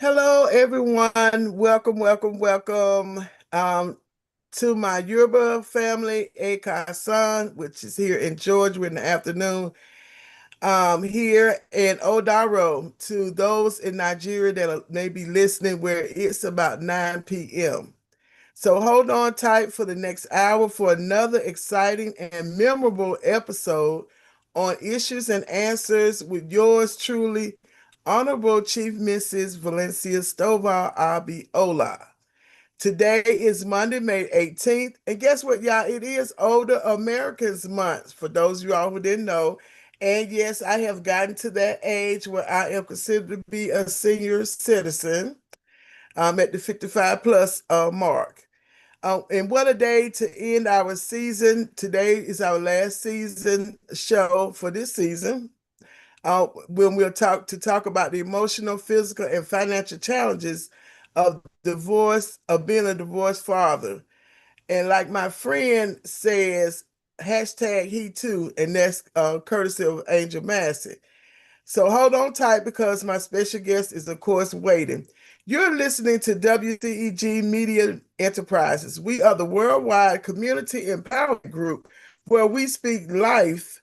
Hello, everyone. Welcome, welcome, welcome to my Yoruba family, Ekasan, which is here in Georgia in the afternoon. Here in Odaro, to those in Nigeria that may be listening, where it's about 9 p.m. So hold on tight for the next hour for another exciting and memorable episode on Issues and Answers with yours truly, Honorable Chief Mrs. Valencia Stovall Abiola. Today is Monday, May 18th. And guess what, y'all? It is Older Americans Month, for those of y'all who didn't know. And yes, I have gotten to that age where I am considered to be a senior citizen. I'm at the 55 plus mark. And what a day to end our season. Today is our last season show for this season. When we'll talk about the emotional, physical, and financial challenges of divorce, of being a divorced father. And like my friend says, hashtag he too, and that's courtesy of Angel Massey. So hold on tight because my special guest is, of course, waiting. You're listening to WCEG Media Enterprises. We are the worldwide community empowerment group where we speak life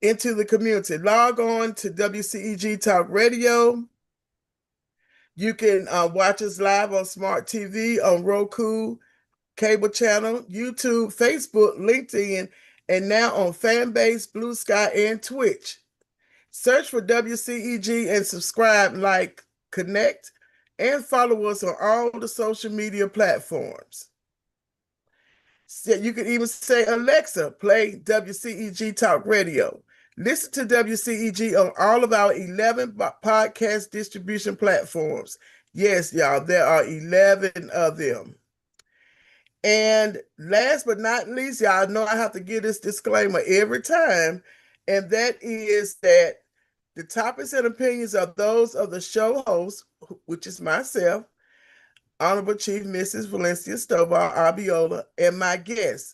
into the community. Log on to WCEG Talk Radio. You can watch us live on Smart TV, on Roku, cable channel, YouTube, Facebook, LinkedIn, and now on Fanbase, Blue Sky, and Twitch. Search for WCEG and subscribe, like, connect, and follow us on all the social media platforms. So you can even say, Alexa, play WCEG Talk Radio. Listen to WCEG on all of our 11 podcast distribution platforms. Yes, y'all, there are 11 of them. And last but not least, y'all know I have to give this disclaimer every time, and that is that the topics and opinions are those of the show host, which is myself, Honorable Chief Mrs. Valencia Stovall Abiola, and my guests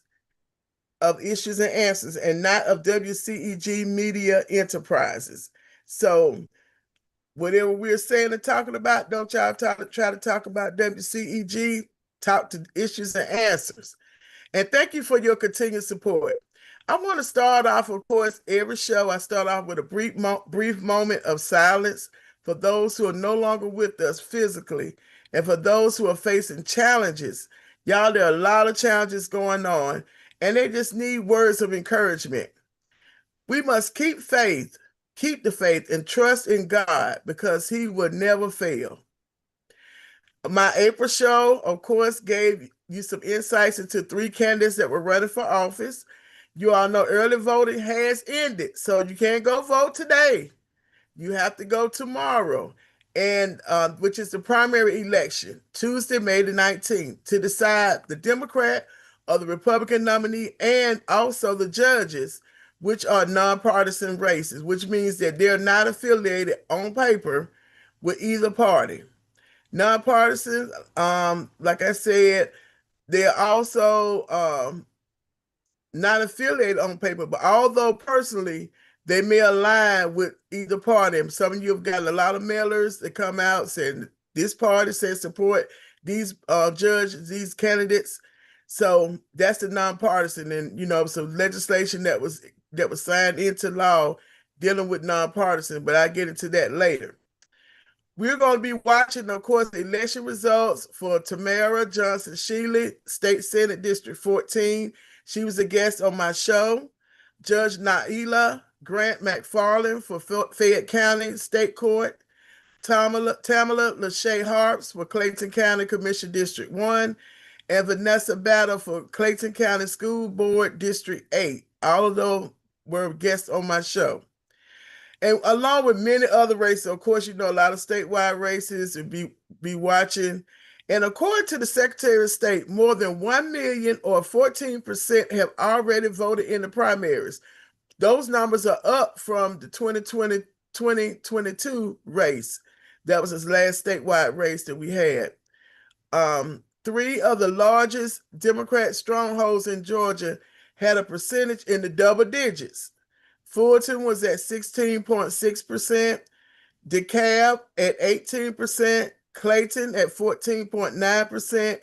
of Issues and Answers, and not of WCEG Media Enterprises. So whatever we're saying and talking about, don't y'all try to talk about WCEG, talk to Issues and Answers. And thank you for your continued support. I want to start off, of course, every show, I start off with a brief moment of silence for those who are no longer with us physically and for those who are facing challenges. Y'all, there are a lot of challenges going on, and they just need words of encouragement. We must keep the faith, and trust in God because He will never fail. My April show, of course, gave you some insights into three candidates that were running for office. You all know early voting has ended, so you can't go vote today. You have to go tomorrow, and which is the primary election, Tuesday, May the 19th, to decide the Democrat or the Republican nominee, and also the judges, which are nonpartisan races, which means that they're not affiliated on paper with either party. Nonpartisan, like I said, they're also not affiliated on paper, but although personally they may align with either party. And some of you have gotten a lot of mailers that come out saying this party says support these judges, these candidates. So that's the nonpartisan, and some legislation that was signed into law dealing with nonpartisan. But I get into that later. We're going to be watching, of course, the election results for Tamara Johnson Shealy, State Senate District 14. She was a guest on my show. Judge Naila Grant McFarland for Fayette County State Court. Tamala Lachey Harps for Clayton County Commission District 1. And Vanessa Battle for Clayton County School Board District 8. All of those were guests on my show. And along with many other races, of course, a lot of statewide races and be watching. And according to the Secretary of State, more than 1 million or 14% have already voted in the primaries. Those numbers are up from the 2022 race. That was his last statewide race that we had. Three of the largest Democrat strongholds in Georgia had a percentage in the double digits. Fulton was at 16.6%, DeKalb at 18%, Clayton at 14.9%,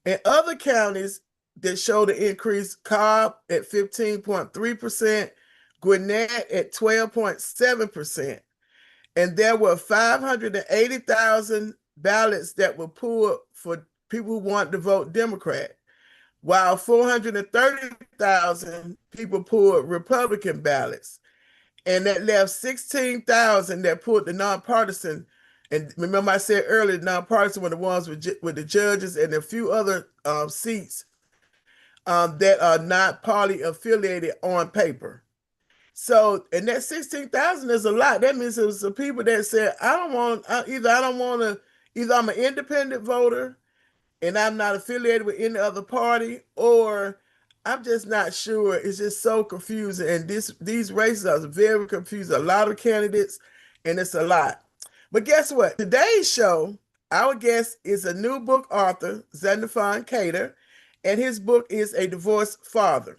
and other counties that showed an increase, Cobb at 15.3%, Gwinnett at 12.7%. And there were 580,000 ballots that were pulled for people who want to vote Democrat, while 430,000 people pulled Republican ballots. And that left 16,000 that pulled the nonpartisan. And remember, I said earlier, nonpartisan were the ones with the judges and a few other seats that are not party affiliated on paper. So, and that 16,000 is a lot. That means it was some people that said, either I'm an independent voter and I'm not affiliated with any other party, or I'm just not sure. It's just so confusing. And these races are very confusing. A lot of candidates, and it's a lot. But guess what? Today's show, our guest is a new book author, Xenophon Cater, and his book is A Divorced Father.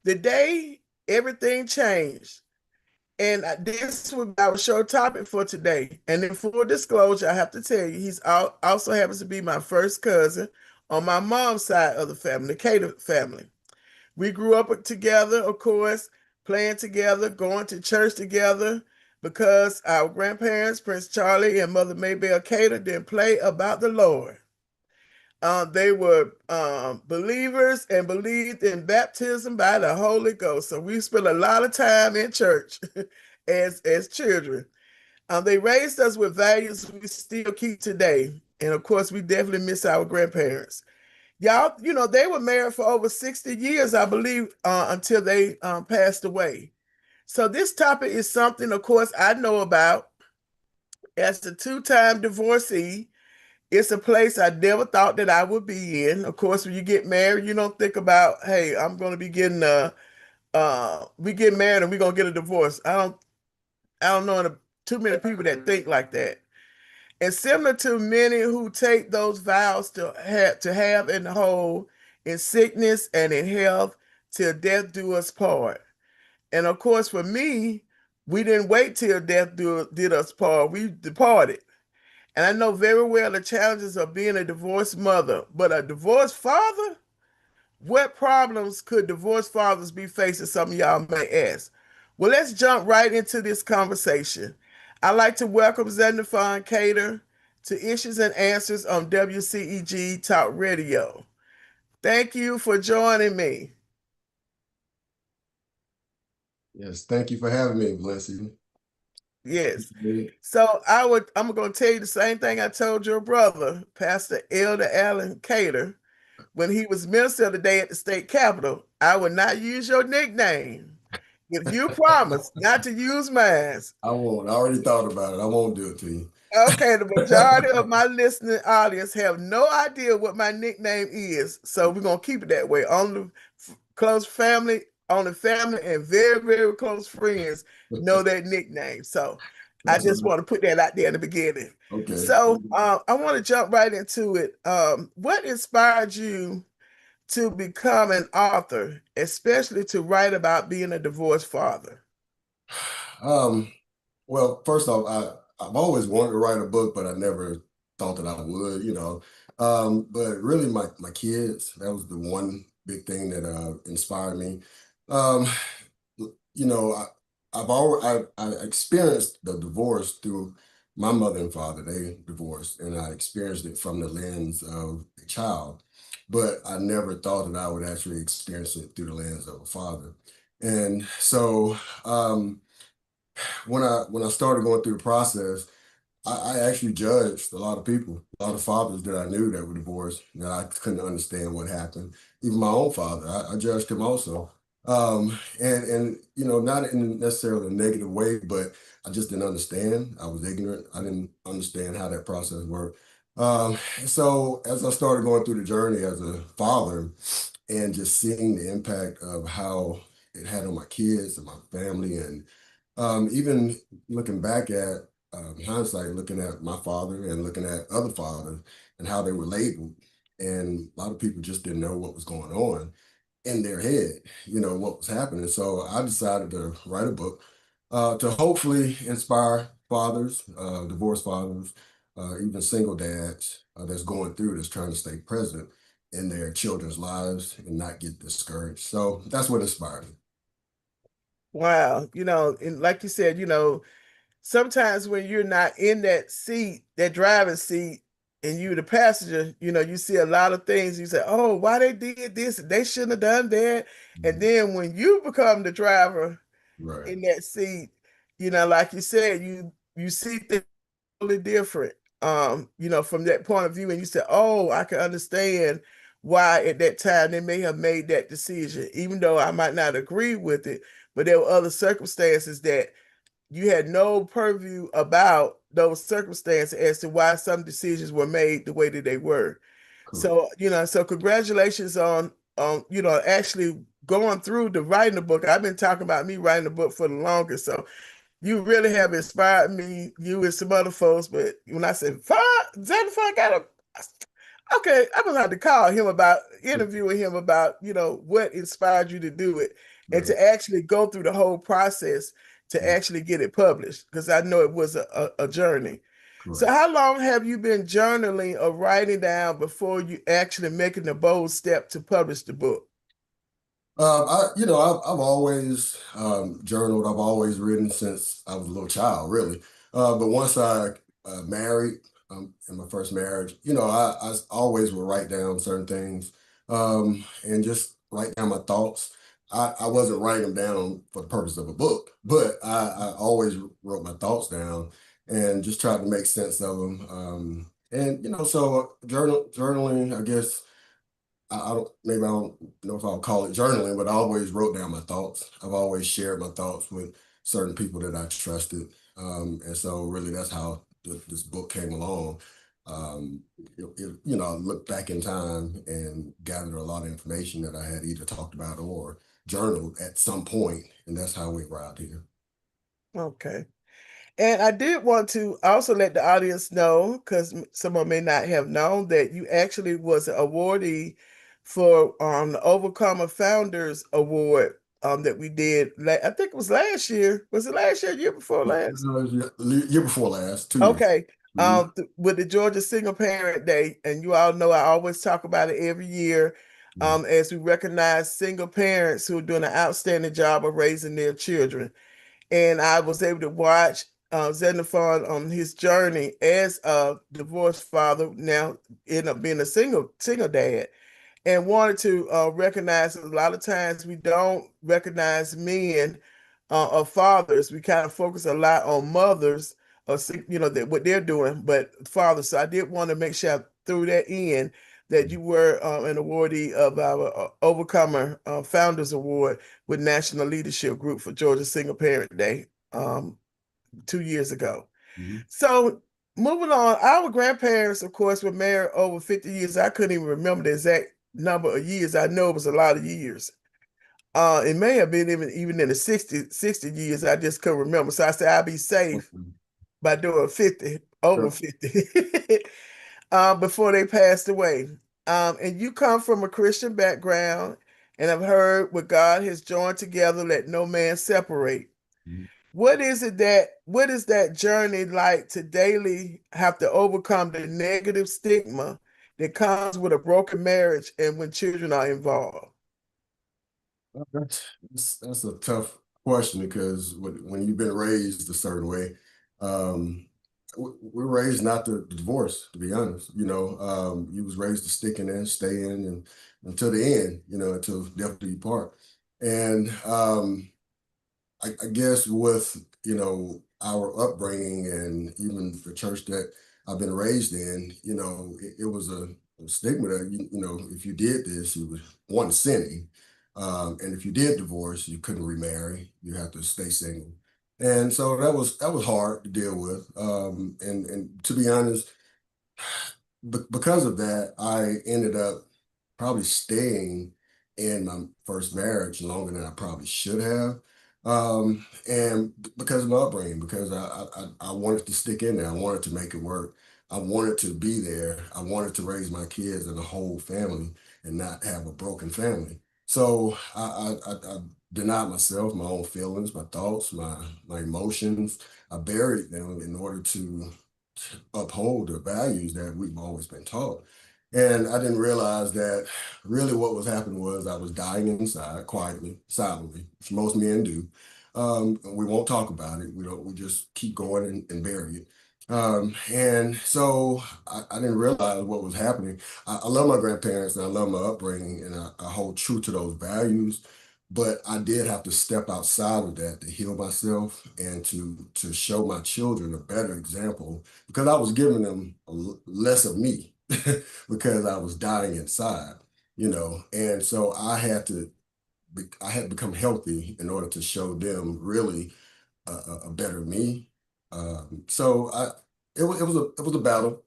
The day everything changed. And this was our show topic for today. And in full disclosure, I have to tell you, he's also happens to be my first cousin on my mom's side of the family, the Cater family. We grew up together, of course, playing together, going to church together, because our grandparents, Prince Charlie and Mother Maybelle Cater, didn't play about the Lord. They were believers and believed in baptism by the Holy Ghost. So we spent a lot of time in church as children. They raised us with values we still keep today. And of course, we definitely miss our grandparents. Y'all, they were married for over 60 years, I believe, until they passed away. So this topic is something, of course, I know about as a two-time divorcee. It's a place I never thought that I would be in. Of course, when you get married, you don't think about, hey, I'm going to be getting we get married and we're going to get a divorce. I don't know too many people that think like that. And similar to many who take those vows to have and hold in sickness and in health till death do us part. And of course, for me, we didn't wait till death did us part. We departed. And I know very well the challenges of being a divorced mother, but a divorced father? What problems could divorced fathers be facing? Some of y'all may ask. Well, let's jump right into this conversation. I'd like to welcome Xenophon Cater to Issues and Answers on WCEG Talk Radio. Thank you for joining me. Yes, thank you for having me, Valencia. Yes. So I'm going to tell you the same thing I told your brother, Pastor Elder Allen Cater, when he was minister today at the state capitol. I would not use your nickname. If you promise not to use mine. I won't. I already thought about it. I won't do it to you. Okay, the majority of my listening audience have no idea what my nickname is. So we're going to keep it that way. Only close family, only family and very, very close friends know that nickname. So I just want to put that out there in the beginning. Okay. So I want to jump right into it. What inspired you to become an author, especially to write about being a divorced father? Well, first off, I've always wanted to write a book, but I never thought that I would, But really, my kids, that was the one big thing that inspired me. Um, I experienced the divorce through my mother and father. They divorced, and I experienced it from the lens of a child, but I never thought that I would actually experience it through the lens of a father. And so when I started going through the process, I actually judged a lot of people, a lot of fathers that I knew that were divorced, that I couldn't understand what happened. Even my own father, I judged him also. And not in necessarily a negative way, but I just didn't understand. I was ignorant. I didn't understand how that process worked. So as I started going through the journey as a father and just seeing the impact of how it had on my kids and my family, and even looking back at hindsight, looking at my father and looking at other fathers and how they were labeled. And a lot of people just didn't know what was going on in their head, what was happening. So I decided to write a book to hopefully inspire fathers, divorced fathers, even single dads that's going through this, trying to stay present in their children's lives and not get discouraged. So that's what inspired me. Wow. And like you said, sometimes when you're not in that seat, that driving seat, and you the passenger, you see a lot of things. You say, "Oh, why they did this? They shouldn't have done that." And Mhm. then when you become the driver Right. in that seat, like you said, you see things totally different. From that point of view, and you say, "Oh, I can understand why at that time they may have made that decision, even though I might not agree with it." But there were other circumstances that you had no purview about those circumstances as to why some decisions were made the way that they were. Correct. So congratulations on actually going through the writing the book. I've been talking about me writing the book for the longest. So you really have inspired me, you and some other folks. But when I said, Xenophon got a okay, I'm gonna have to call him about interviewing him about, what inspired you to do it and Right. to actually go through the whole process to actually get it published because I know it was a journey. So Correct. how long have you been journaling or writing down before you actually making the bold step to publish the book? I've always journaled. I've always written since I was a little child, really. But once I married in my first marriage, I always would write down certain things and just write down my thoughts. I wasn't writing them down for the purpose of a book, but I always wrote my thoughts down and just tried to make sense of them. So journaling, I guess I don't maybe I don't know if I'll call it journaling, but I always wrote down my thoughts. I've always shared my thoughts with certain people that I trusted, and so really that's how this book came along. I looked back in time and gathered a lot of information that I had either talked about or journaled at some point, and that's how we arrived here. Okay. And I did want to also let the audience know, because someone may not have known, that you actually was an awardee for the Overcomer Founders Award that we did. I think it was last year. Was it last year? Year before last? Year before last, 2 years. Okay. Mhm. With the Georgia Single Parent Day, and you all know I always talk about it every year, Mhm. as we recognize single parents who are doing an outstanding job of raising their children. And I was able to watch Xenophon on his journey as a divorced father, now end up being a single dad, and wanted to recognize a lot of times we don't recognize men or fathers. We kind of focus a lot on mothers or that what they're doing, but fathers. So I did want to make sure I threw that in that you were an awardee of our Overcomer Founders Award with National Leadership Group for Georgia Single Parent Day 2 years ago. Mhm. So moving on, our grandparents, of course, were married over 50 years. I couldn't even remember the exact number of years. I know it was a lot of years. It may have been even in the 60 years. I just couldn't remember. So I said I'd be safe Mhm. by doing 50, over Sure. 50, before they passed away. And you come from a Christian background, and I've heard what God has joined together, let no man separate. Mhm. What is that journey like to daily have to overcome the negative stigma that comes with a broken marriage and when children are involved? That's a tough question because when you've been raised a certain way, um, we're raised not to divorce, to be honest. You was raised to stick in there, stay in, and until the end, until death do you part. And I guess with our upbringing and even the church that I've been raised in, it was a stigma that if you did this, you was one sinning, and if you did divorce, you couldn't remarry. You had to stay single, and so that was hard to deal with. And to be honest, because of that, I ended up probably staying in my first marriage longer than I probably should have. And because of my upbringing, because I wanted to stick in there, I wanted to make it work. I wanted to be there. I wanted to raise my kids and a whole family and not have a broken family. So denied myself, my own feelings, my thoughts, my emotions. I buried them in order to uphold the values that we've always been taught. And I didn't realize that really what was happening was I was dying inside quietly, silently, which most men do. We won't talk about it. We just keep going and bury it. And so I didn't realize what was happening. I love my grandparents and I love my upbringing and I hold true to those values. But I did have to step outside of that to heal myself and to show my children a better example because I was giving them less of me because I was dying inside, and so I had to become healthy in order to show them really a better me. So it was a battle,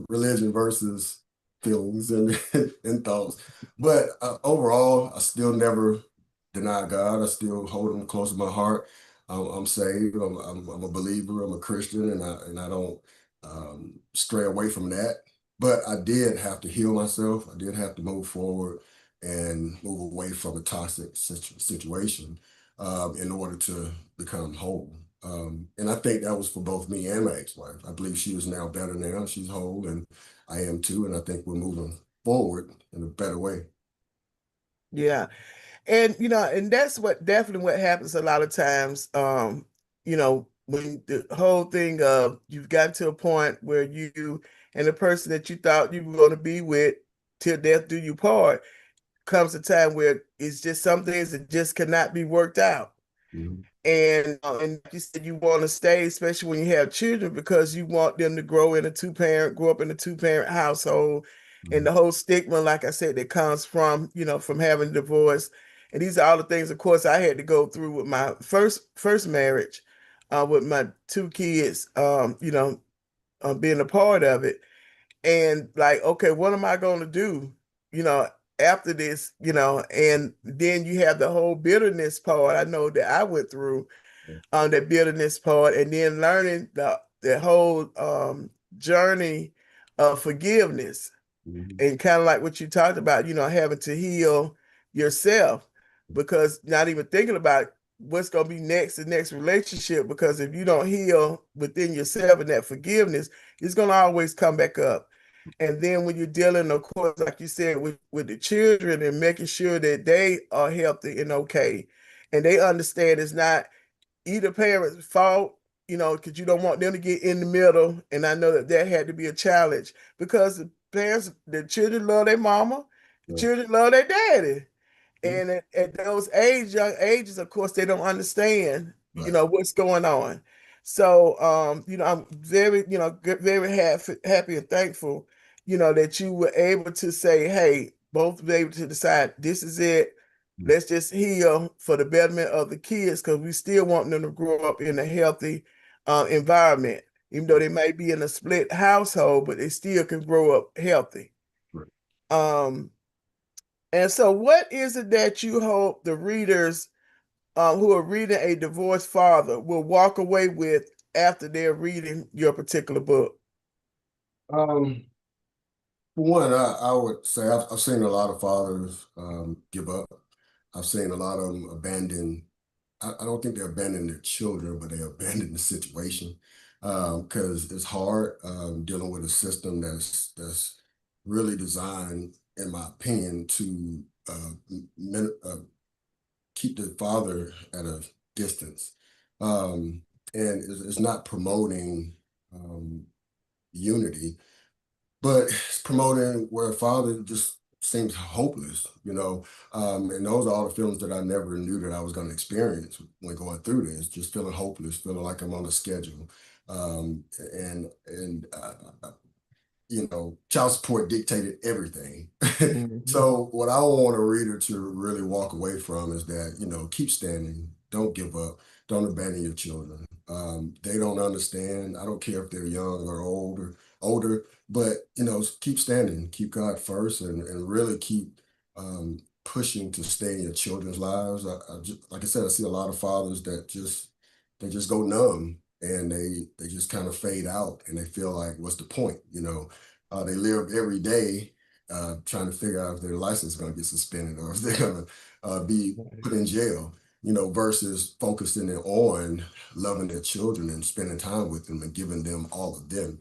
religion versus feelings and and thoughts. But overall, I still never deny God. I still hold Him close to my heart. I'm saved. I'm a believer. I'm a Christian, and I don't stray away from that. But I did have to heal myself. I did have to move forward and move away from a toxic situation in order to become whole. And I think that was for both me and my ex-wife. I believe she is now better now. She's whole, and I am too. And I think we're moving forward in a better way. Yeah. And and that's what definitely what happens a lot of times. When the whole thing of you've gotten to a point where you and the person that you thought you were going to be with till death do you part comes a time where it's just some things that just cannot be worked out. Mhm. And like you said, you want to stay, especially when you have children, because you want them to grow up in a two-parent household, and Mhm. the whole stigma, like I said, that comes from from having a divorce. And these are all the things, of course, I had to go through with my first marriage, with my two kids, being a part of it, and like, okay, what am I going to do, you know, after this, and then you have the whole bitterness part. I know that I went through that bitterness part, and then learning the whole journey of forgiveness, Mhm. and kind of like what you talked about, having to heal yourself, because not even thinking about what's going to be next, the next relationship, because if you don't heal within yourself and that forgiveness, it's going to always come back up. And then when you're dealing, of course, like you said, with the children and making sure that they are healthy and okay, and they understand it's not either parent's fault, because you don't want them to get in the middle. And I know that that had to be a challenge, because the children love their mama, the Yeah. children love their daddy. Mhm. And at those young ages, of course, they don't understand, Right. what's going on. So, I'm very, very happy and thankful, that you were able to say, hey, both were able to decide this is it. Mhm. Let's just heal for the betterment of the kids, because we still want them to grow up in a healthy environment, even though they might be in a split household, but they still can grow up healthy. Right. Um, and so, what is it that you hope the readers who are reading a divorced father will walk away with after they're reading your particular book? Um, for one, I would say I've seen a lot of fathers give up. I've seen a lot of them abandon. I don't think they abandon their children, but they abandon the situation because it's hard dealing with a system that's really designed, in my opinion, to keep the father at a distance, and it's not promoting um, unity, but it's promoting where a father just seems hopeless, and those are all the feelings that I never knew that I was going to experience when going through this, just feeling hopeless, feeling like I'm on a schedule. And child support dictated everything. Mhm. So what I want a reader to really walk away from is that, keep standing, don't give up, don't abandon your children. They don't understand. I don't care if they're young or older, but keep standing, keep God first, and really keep pushing to stay in your children's lives. Like I said, I see a lot of fathers that they just go numb and they just kind of fade out and they feel like, what's the point? They live every day trying to figure out if their license is going to get suspended or if they're going to be put in jail, versus focusing on loving their children and spending time with them and giving them all of them.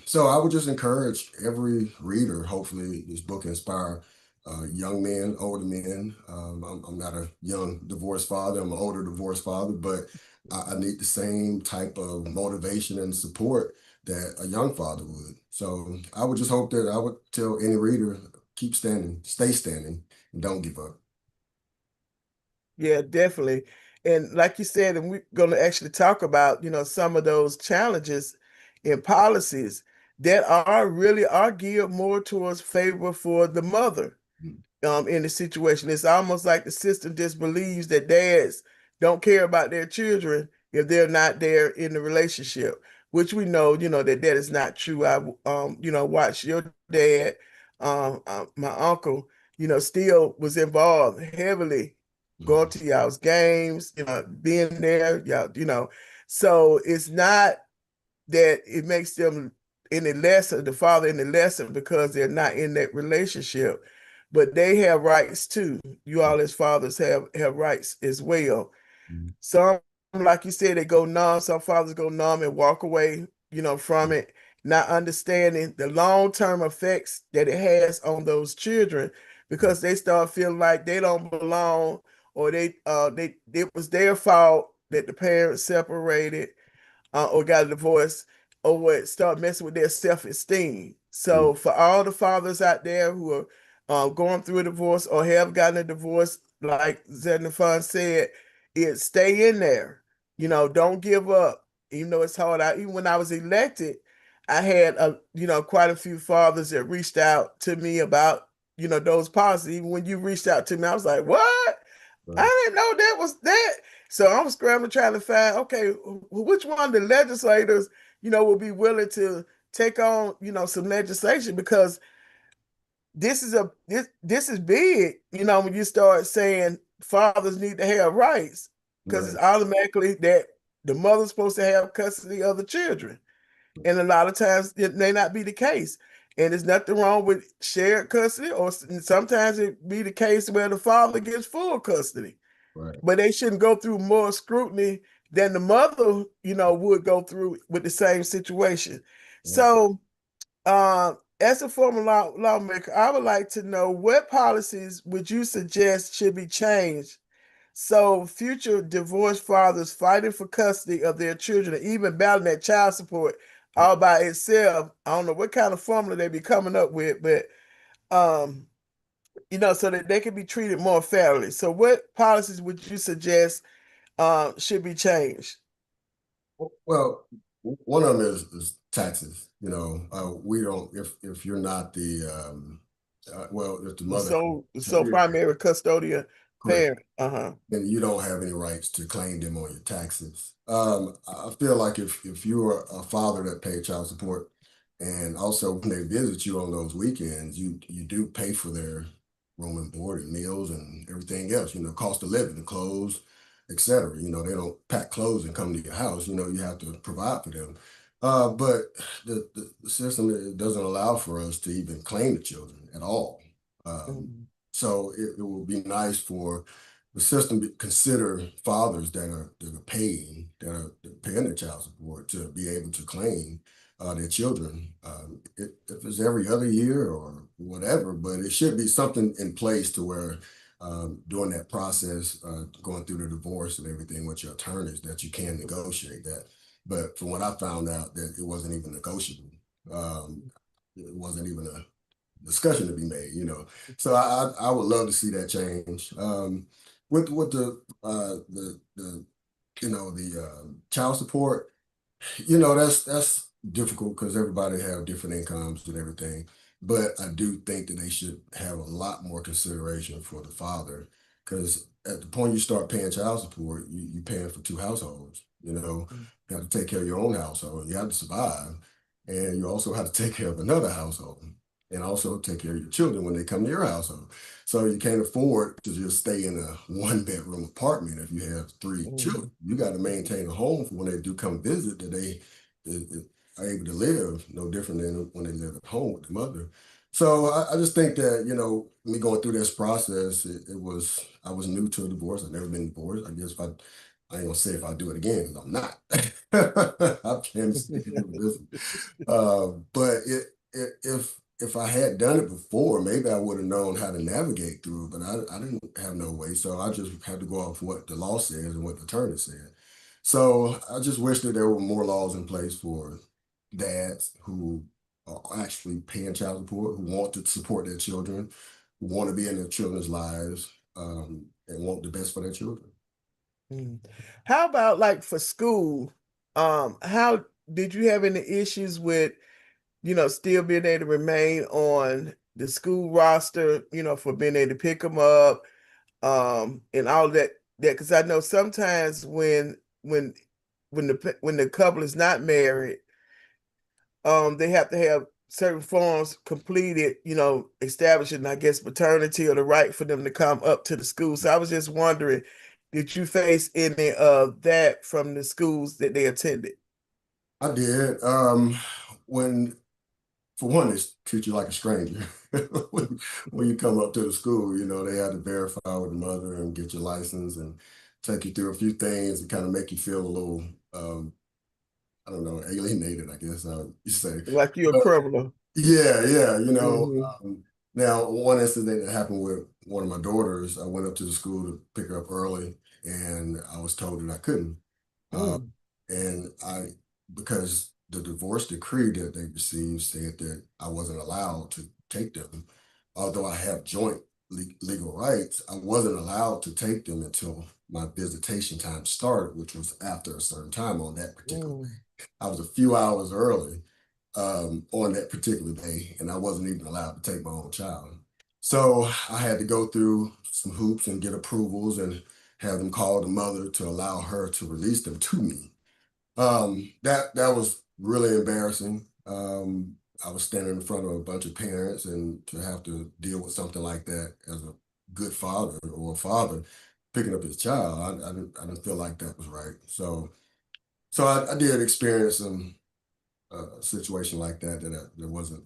So I would just encourage every reader. Hopefully, this book inspire young men, older men. I'm not a young divorced father. I'm an older divorced father, but I need the same type of motivation and support that a young father would. So I would just hope that I would tell any reader, keep standing, stay standing, and don't give up. Yeah, definitely. And like you said, and we're going to actually talk about, some of those challenges in policies that are geared more towards favor for the mother in the situation. It's almost like the system just believes that dads don't care about their children if they're not there in the relationship, which we know, that is not true. I, watched your dad, my uncle, still was involved heavily going Mhm. to y'all's games, being there, y'all. So it's not that it makes them any lesser, the father any lesser because they're not in that relationship, but they have rights too. You all as fathers have rights as well. Mhm. Some, like you said, they go numb. Some fathers go numb and walk away, from it, not understanding the long-term effects that it has on those children because they start feeling like they don't belong or they it was their fault that the parents separated or got a divorce or what start messing with their self-esteem. Mhm. So for all the fathers out there who are going through a divorce or have gotten a divorce, like Xenophon said, stay in there. Don't give up. Even though it's hard. Even when I was elected, I had quite a few fathers that reached out to me about those policies. Even when you reached out to me, I was like, "What? Right, I didn't know that was that." So I'm scrambling trying to find, okay, which one of the legislators, will be willing to take on, some legislation because this is big, when you start saying fathers need to have rights, because right, it's automatically that the mother's supposed to have custody of the children. And a lot of times it may not be the case. And there's nothing wrong with shared custody, or sometimes it be the case where the father gets full custody, right. but they shouldn't go through more scrutiny than the mother, would go through with the same situation. Yeah. So, as a former lawmaker, I would like to know what policies would you suggest should be changed so future divorced fathers fighting for custody of their children, and even battling that child support all by itself. I don't know what kind of formula they be coming up with, but um, so that they can be treated more fairly. So, what policies would you suggest should be changed? Well, one of them is taxes. We don't if you're not the if the The mother, sole primary custodian correct, parent. Uh-huh. then you don't have any rights to claim them on your taxes. I feel like if you're a father that paid child support, and also when they visit you on those weekends, you do pay for their room and board and meals and everything else. Cost of living, the clothes, etc. They don't pack clothes and come to your house. You have to provide for them. But the system doesn't allow for us to even claim the children at all. Um, Mhm. so it would be nice for the system to consider fathers that are paying their child support to be able to claim their children. If it's every other year or whatever, but it should be something in place to where during that process, going through the divorce and everything with your attorneys, that you can negotiate that. But from what I found out, that it wasn't even negotiable. Um, it wasn't even a discussion to be made. So I would love to see that change. With the child support, that's difficult because everybody have different incomes and everything. But I do think that they should have a lot more consideration for the father, because at the point you start paying child support, you're paying for two households. You have to take care of your own household. You have to survive, and you also have to take care of another household, and also take care of your children when they come to your household. So you can't afford to just stay in a one-bedroom apartment if you have three children. Mhm. You got to maintain a home for when they do come visit, that they are able to live no different than when they live at home with the mother. So I just think that, me going through this process, I was new to a divorce. I've never been divorced. I guess if I ain't gonna say if I do it again, 'cause I'm not. I plan to stay with this. But if I had done it before, maybe I would have known how to navigate through it, but I didn't have no way. So I just had to go off what the law says and what the attorney said. So I just wish that there were more laws in place for dads who are actually paying child support, who want to support their children, who want to be in their children's lives, and want the best for their children. Mm. How about like for school? How did you have any issues with, still being able to remain on the school roster, for being able to pick them up, and all that because I know sometimes when the couple is not married, they have to have certain forms completed, establishing, I guess, paternity or the right for them to come up to the school. So I was just wondering, did you face any of that from the schools that they attended? I did. When For one, they treat you like a stranger. When you come up to the school, they have to verify with the mother and get your license and take you through a few things and kind of make you feel a little, I don't know, alienated, I guess you say. Like you're a But criminal. yeah, yeah, Hmm. now one incident that happened with one of my daughters, I went up to the school to pick her up early and I was told that I couldn't. Uh, Mm, and because the divorce decree that they received said that I wasn't allowed to take them, although I have joint legal rights, I wasn't allowed to take them until my visitation time started, which was after a certain time on that particular mm, day. I was a few hours early on that particular day, and I wasn't even allowed to take my own child. So I had to go through some hoops and get approvals and have them call the mother to allow her to release them to me. That was really embarrassing. I was standing in front of a bunch of parents, and to have to deal with something like that as a good father or a father picking up his child, I didn't feel like that was right. So I did experience some situation like that that wasn't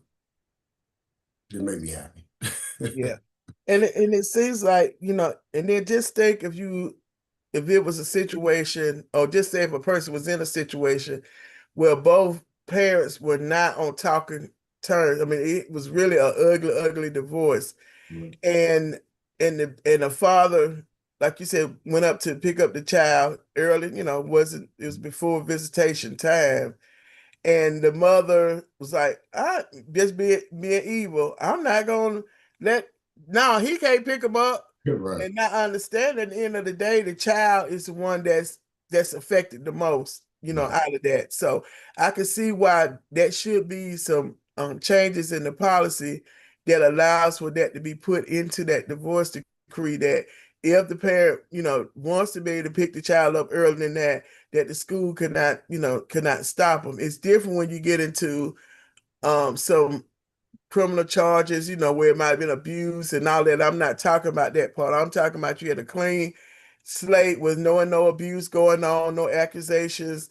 didn't make me happy. yeah. And it seems like, and then just think if it was a situation, or just say if a person was in a situation where both parents were not on talking terms. I mean, it was really an ugly, ugly divorce. And the father, like you said, went up to pick up the child early, wasn't it was before visitation time. And the mother was like, I just being evil. I'm not gonna let no, he can't pick him up. Right, And not understand at the end of the day, the child is the one that's affected the most, right, out of that. So I can see why that should be some changes in the policy that allows for that to be put into that divorce decree, that if the parent, wants to be able to pick the child up earlier than that, that the school cannot stop them. It's different when you get into some criminal charges, where it might have been abuse and all that. I'm not talking about that part. I'm talking about you had a clean slate with no abuse going on, no accusations.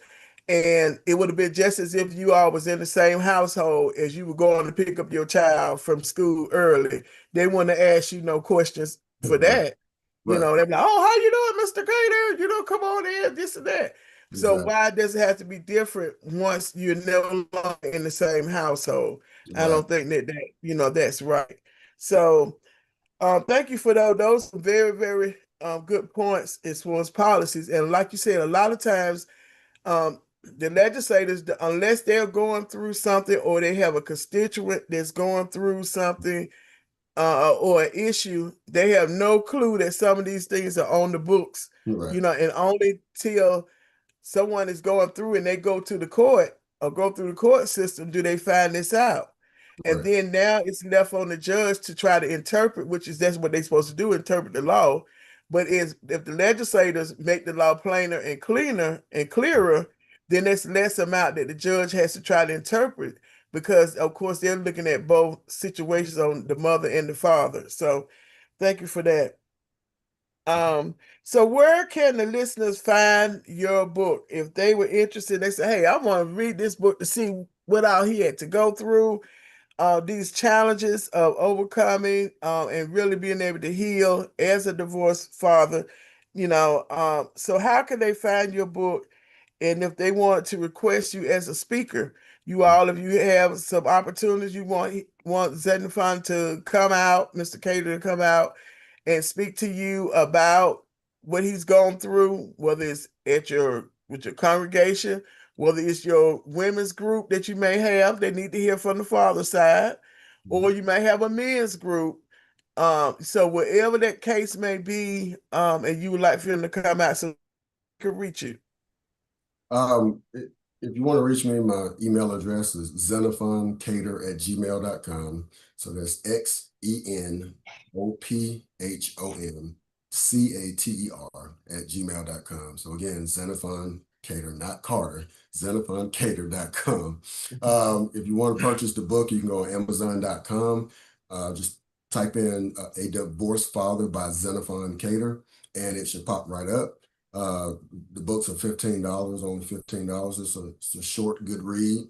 And it would have been just as if you all was in the same household as you were going to pick up your child from school early. They wouldn't have asked you no questions for right, that. right. They'd be like, oh, how you doing, Mr. Cater? Come on in, this and that. So Exactly. why does it have to be different once you're no longer in the same household? I Right. don't think that's right. So thank you for those. Those are very, very good points as far as policies. And like you said, a lot of times the legislators, unless they're going through something or they have a constituent that's going through something or an issue, they have no clue that some of these things are on the books, Right. and only till someone is going through and they go to the court or go through the court system do they find this out. And Right. then now it's left on the judge to try to interpret, which is that's what they're supposed to do, interpret the law. But is if the legislators make the law plainer and cleaner and clearer, then there's less amount that the judge has to try to interpret, because of course they're looking at both situations on the mother and the father. So thank you for that. Um, so where can the listeners find your book if they were interested? They say, "Hey, I want to read this book to see what all he had to go through." these challenges of overcoming and really being able to heal as a divorced father. So how can they find your book? And if they want to request you as a speaker, if you have some opportunities, you want Xenophon to come out, Mr. Cater to come out and speak to you about what he's gone through, whether it's at your with your congregation, whether it's your women's group that you may have, they need to hear from the father side, or you may have a men's group. So whatever that case may be, and you would like for him to come out so he can reach you. If you want to reach me, my email address is xenophoncater@gmail.com. So that's XenophonCater@gmail.com. So again, Xenophon Cater, not Carter, XenophonCater.com. If you want to purchase the book, you can go on Amazon.com. Just type in A Divorced Father by Xenophon Cater, and it should pop right up. Uh, the books are $15, only $15. It's a short, good read,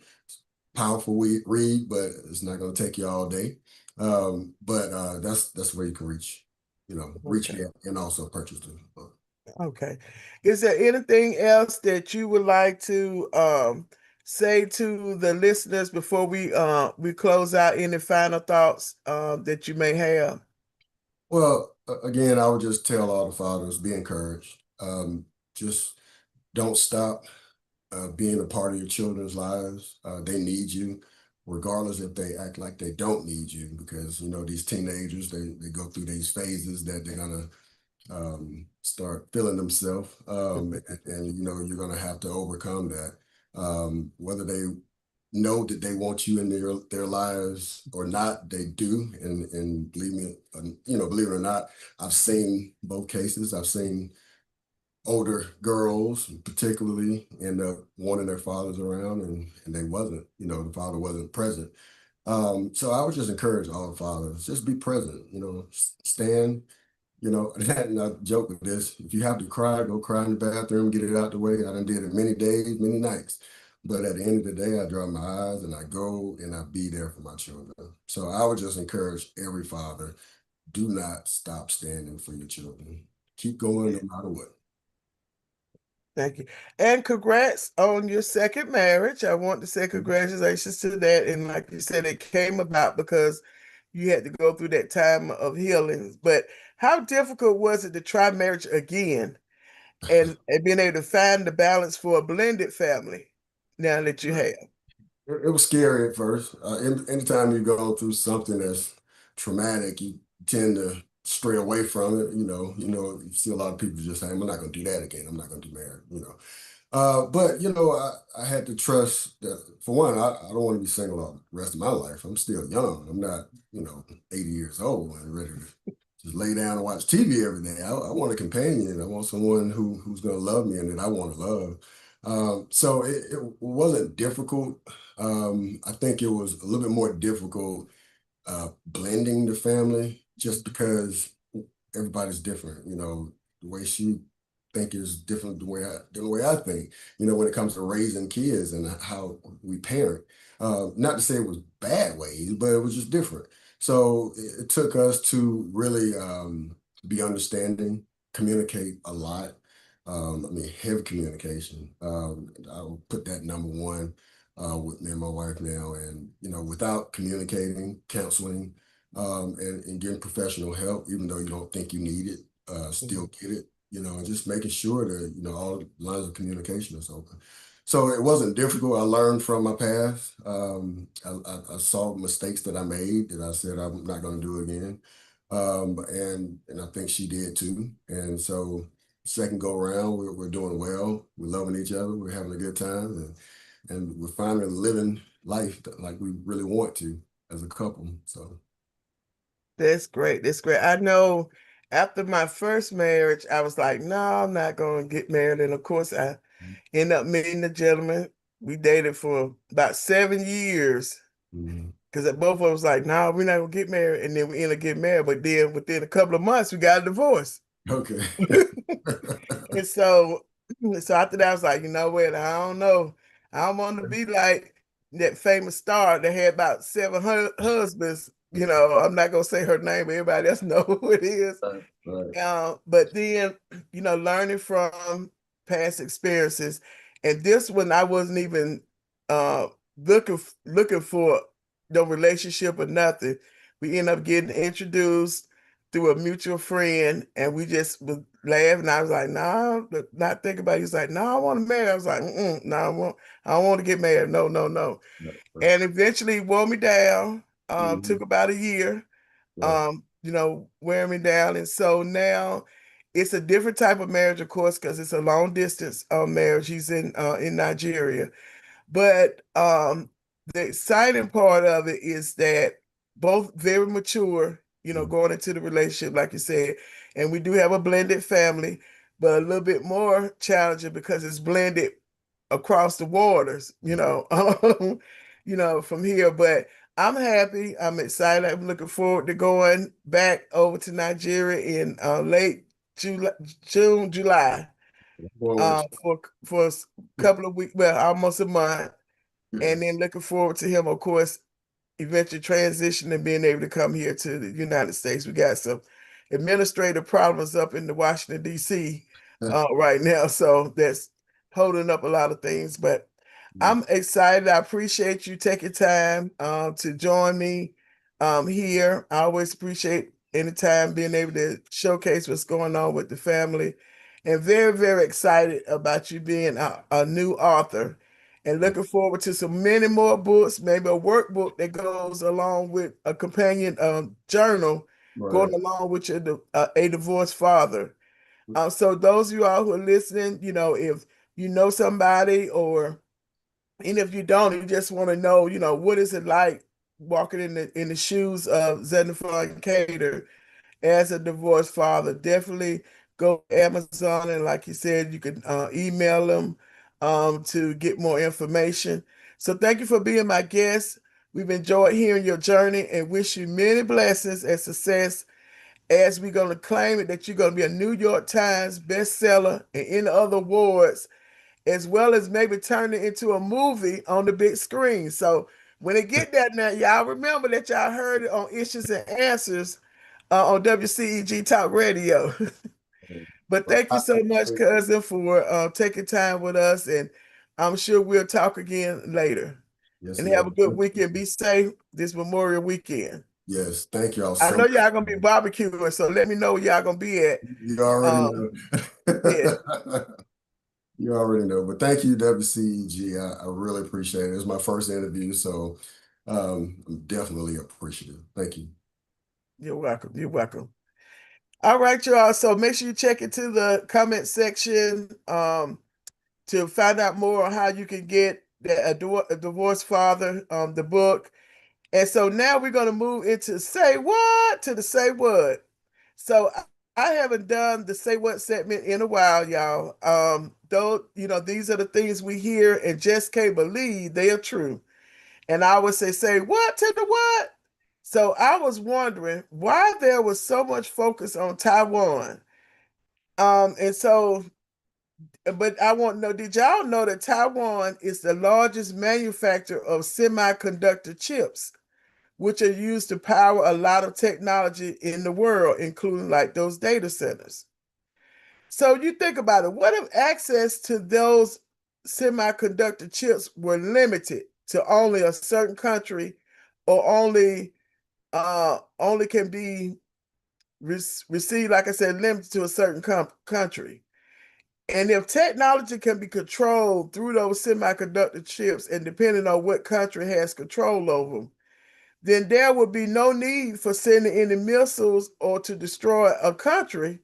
powerful read, but it's not going to take you all day. But that's where you can reach Okay. me and also purchase the book. Okay. Is there anything else that you would like to say to the listeners before we close out? Any final thoughts that you may have? Well, again, I would just tell all the fathers, be encouraged. Just don't stop being a part of your children's lives. They need you, regardless if they act like they don't need you, because these teenagers they go through these phases that they're gonna start feeling themselves, and you're gonna have to overcome that. Whether they know that they want you in their lives or not, they do, and believe me, believe it or not, I've seen both cases. I've seen older girls particularly end up wanting their fathers around, and they wasn't, the father wasn't present. So I would just encourage all the fathers, just be present, stand, and I joke with this, if you have to cry, go cry in the bathroom, get it out the way. I done did it many days, many nights. But at the end of the day, I dry my eyes and I go and I be there for my children. So I would just encourage every father, do not stop standing for your children. Keep going no matter what. Thank you. And congrats on your second marriage. I want to say congratulations to that. And like you said, it came about because you had to go through that time of healing. But how difficult was it to try marriage again and being able to find the balance for a blended family now that you have? It was scary at first. Anytime you go through something that's traumatic, you tend to stray away from it. You see a lot of people just saying, "I'm not going to do that again. I'm not going to do marriage." But I had to trust that. For one, I don't want to be single all the rest of my life. I'm still young. I'm not 80 years old and ready to just lay down and watch TV every day. I want a companion. I want someone who's going to love me and that I want to love. So it wasn't difficult. I think it was a little bit more difficult blending the family just because everybody's different. The way she think is different than the way I think. When it comes to raising kids and how we parent. Not to say it was bad ways, but it was just different. So it took us to really be understanding, communicate a lot. I mean, heavy communication. I'll put that number one with me and my wife now. And, without communicating, counseling, and getting professional help, even though you don't think you need it, still get it, and just making sure that, all lines of communication is open. So it wasn't difficult. I learned from my past. I saw mistakes that I made that I said I'm not going to do again. And I think she did too. And so second go around, we're doing well. We're loving each other. We're having a good time. And we're finally living life like we really want to as a couple. So. That's great. That's great. I know after my first marriage, I was like, no, I'm not going to get married. And of course, I ended up meeting the gentleman. We dated for about 7 years Mhm. because both of us was like, no, we're not going to get married. And then we ended up getting married. But then within a couple of months, we got a divorce. Okay. And so after that, I was like, you know what? I don't know. I don't want to be like, that famous star that had about seven husbands. I'm not gonna say her name, but everybody else know who it is. Right, right. But then, learning from past experiences, and this one I wasn't even uh looking for no relationship or nothing. We end up getting introduced through a mutual friend, and we just was laughing. I was like, "No, nah, not thinking about it." He's like, "No, I want to marry." I was like, "No, I don't want to get married. No, no, no." Right, right. And eventually wore me down. Took Mhm. about a year, Right. wearing me down. And so now it's a different type of marriage, of course, because it's a long distance marriage. He's in Nigeria. But the exciting part of it is that both very mature, Mhm. going into the relationship, like you said, and we do have a blended family, but a little bit more challenging because it's blended across the waters, from here. But I'm happy. I'm excited. I'm looking forward to going back over to Nigeria in late July, June, July, Forward. for a couple of weeks, well, almost a month, and Yes. then looking forward to him, of course, eventually transition and being able to come here to the United States. We got some administrative problems up in the Washington, D.C. Right now, so that's holding up a lot of things. But I'm excited. I appreciate you taking time to join me here. I always appreciate any time being able to showcase what's going on with the family, and very, very excited about you being a new author and looking forward to some many more books, maybe a workbook that goes along with a companion journal going Right. along with a divorced father. So those of you all who are listening, if you know somebody, or and if you don't, you just want to know, what is it like walking in the shoes of Xenophon Cater as a divorced father. Definitely go to Amazon, and like you said, you can email them to get more information. So thank you for being my guest. We've enjoyed hearing your journey and wish you many blessings and success as we're going to claim it that you're going to be a New York Times bestseller and in other awards, as well as maybe turn it into a movie on the big screen. So when it get that now, y'all remember that y'all heard it on Issues and Answers on WCEG Talk Radio. But thank you so much, cousin, for taking time with us, and I'm sure we'll talk again later. Yes, And have ma'am. a good weekend. Be safe this Memorial weekend. Yes. Thank y'all I so know much. y'all gonna be barbecuing, so let me know where y'all gonna be at. You already Um, know. yeah, You already know. But thank you, WCEG. I really appreciate it. It was my first interview, so I'm definitely appreciative. Thank you. you're welcome. You're welcome. All right, y'all. So make sure you check into the comment section to find out more on how you can get a divorced father, the book. And so now we're going to move into say what to the say what. So I haven't done the say what segment in a while, y'all. Though these are the things we hear and just can't believe they are true. And I would say what to the what. So I was wondering why there was so much focus on Taiwan. And so, but I want to know, did y'all know that Taiwan is the largest manufacturer of semiconductor chips, which are used to power a lot of technology in the world, including like those data centers? So you think about it, what if access to those semiconductor chips were limited to only a certain country, or only can be received, like I said, limited to a certain country? And if technology can be controlled through those semiconductor chips, and depending on what country has control over them, then there would be no need for sending any missiles or to destroy a country,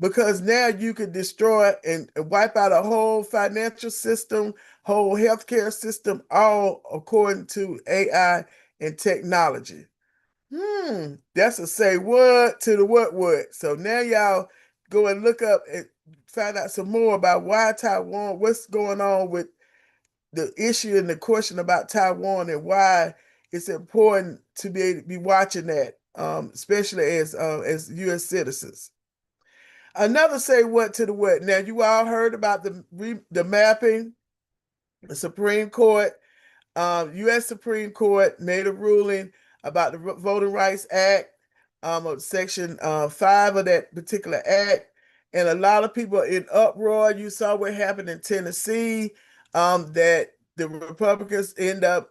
because now you could destroy and wipe out a whole financial system, whole healthcare system, all according to AI and technology. That's a say what to the what. So now y'all go and look up and find out some more about why Taiwan, what's going on with the issue and the question about Taiwan, and why it's important to be watching that, especially as U.S. citizens. Another say what to the what. Now you all heard about the mapping. The Supreme Court U.S. Supreme Court made a ruling about the Voting Rights Act, of Section 5 of that particular act. And a lot of people are in uproar. You saw what happened in Tennessee, that the Republicans end up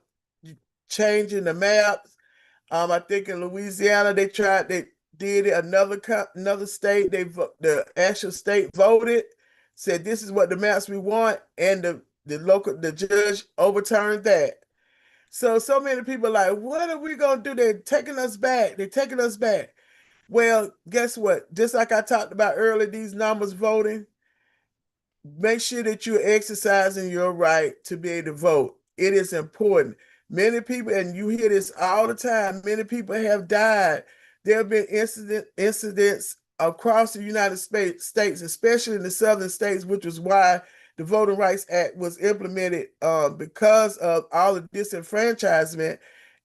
changing the maps. I think in Louisiana they did it. Another state, the actual state voted, said this is what the maps we want, and the judge overturned that. So many people are like, what are we gonna do? They're taking us back. They're taking us back. Well, guess what? Just like I talked about earlier, these numbers voting, make sure that you're exercising your right to be able to vote. It is important. Many people, and you hear this all the time, many people have died. There have been incidents across the United States, especially in the southern states, which was why the Voting Rights Act was implemented, because of all the disenfranchisement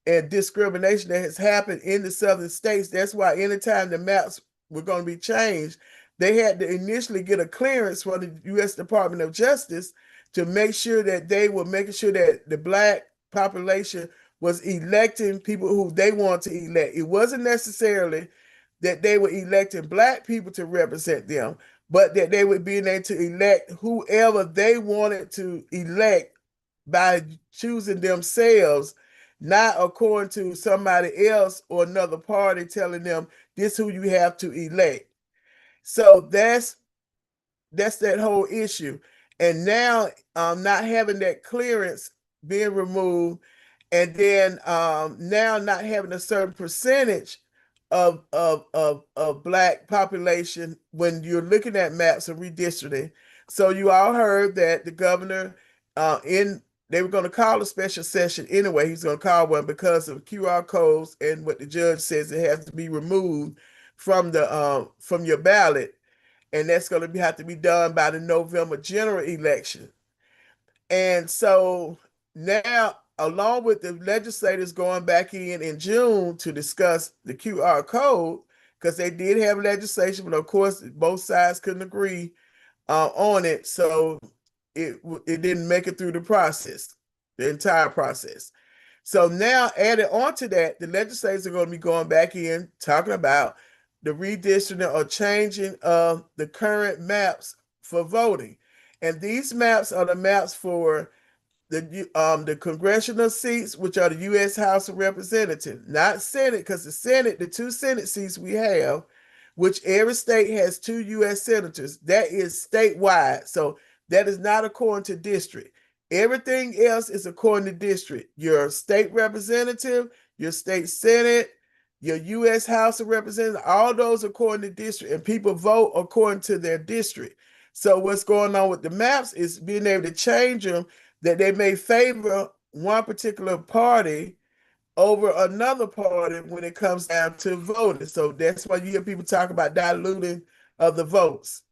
and discrimination that has happened in the southern states. That's why anytime the maps were going to be changed, they had to initially get a clearance from the U.S. Department of Justice to make sure that they were making sure that the Black population was electing people who they want to elect. It wasn't necessarily that they were electing Black people to represent them, but that they would be able to elect whoever they wanted to elect by choosing themselves, not according to somebody else or another party telling them this who you have to elect. So that's that whole issue. And now, not having that clearance being removed, and then now not having a certain percentage of Black population when you're looking at maps of redistricting. So you all heard that the governor, in they were going to call a special session anyway. He's going to call one because of QR codes and what the judge says it has to be removed from your ballot, and that's going to have to be done by the November general election. And so now, along with the legislators going back in June to discuss the QR code, because they did have legislation, but of course both sides couldn't agree on it, so it didn't make it through the process, the entire process. So now, added on to that, the legislators are going to be going back in talking about the redistricting or changing of the current maps for voting. And these maps are the maps for the congressional seats, which are the U.S. House of Representatives, not Senate, because the two Senate seats we have, which every state has two U.S. senators, that is statewide. So that is not according to district. Everything else is according to district. Your state representative, your state senate, your U.S. House of Representatives, all those according to district, and people vote according to their district. So what's going on with the maps is being able to change them, that they may favor one particular party over another party when it comes down to voting. So that's why you hear people talk about diluting of the votes.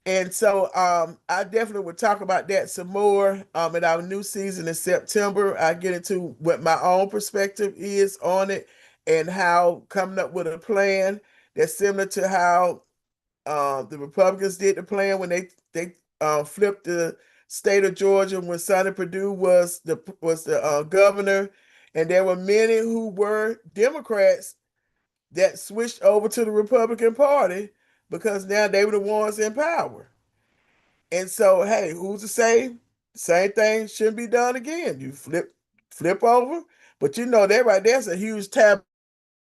And so I definitely would talk about that some more in our new season in September. I get into what my own perspective is on it and how coming up with a plan that's similar to how the Republicans did the plan when they flipped the state of Georgia when Sonny Perdue was the governor, and there were many who were Democrats that switched over to the Republican Party because now they were the ones in power. And so, hey, who's to say same thing shouldn't be done again? You flip over, but you know that right there's a huge tab.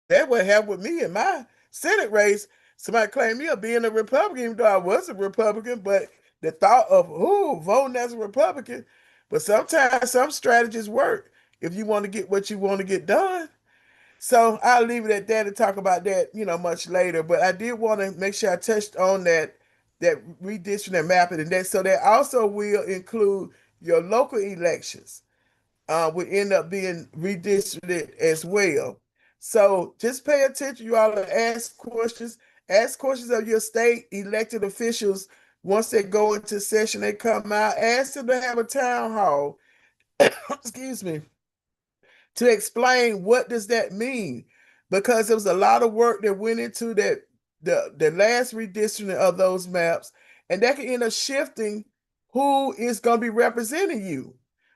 That would happen with me in my Senate race. Somebody claimed me of being a Republican, even though I was a Republican, but the thought of who voting as a Republican. But sometimes some strategies work if you want to get what you want to get done. So I'll leave it at that and talk about that, much later. But I did want to make sure I touched on that redistricting and mapping, and that so that also will include your local elections, would end up being redistricted as well. So just pay attention. You all ask questions. Ask questions of your state elected officials once they go into session. They come out. Ask them to have a town hall. Excuse me, to explain what does that mean, because there was a lot of work that went into that the last redistricting of those maps, and that can end up shifting who is going to be representing you.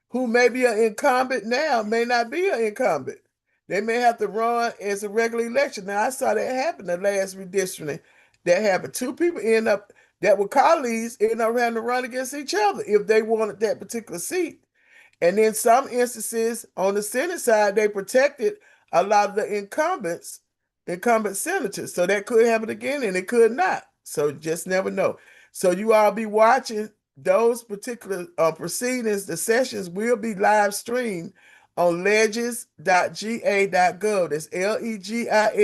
who may be an incumbent now may not be an incumbent. They may have to run as a regular election. Now, I saw that happen the last redistricting that happened. Two people end up that were colleagues end up having to run against each other if they wanted that particular seat. And in some instances, on the Senate side, they protected a lot of the incumbent senators. So that could happen again, and it could not. So just never know. So you all be watching those particular proceedings. The sessions will be live streamed on legis.ga.gov. That's legis.ga.gov.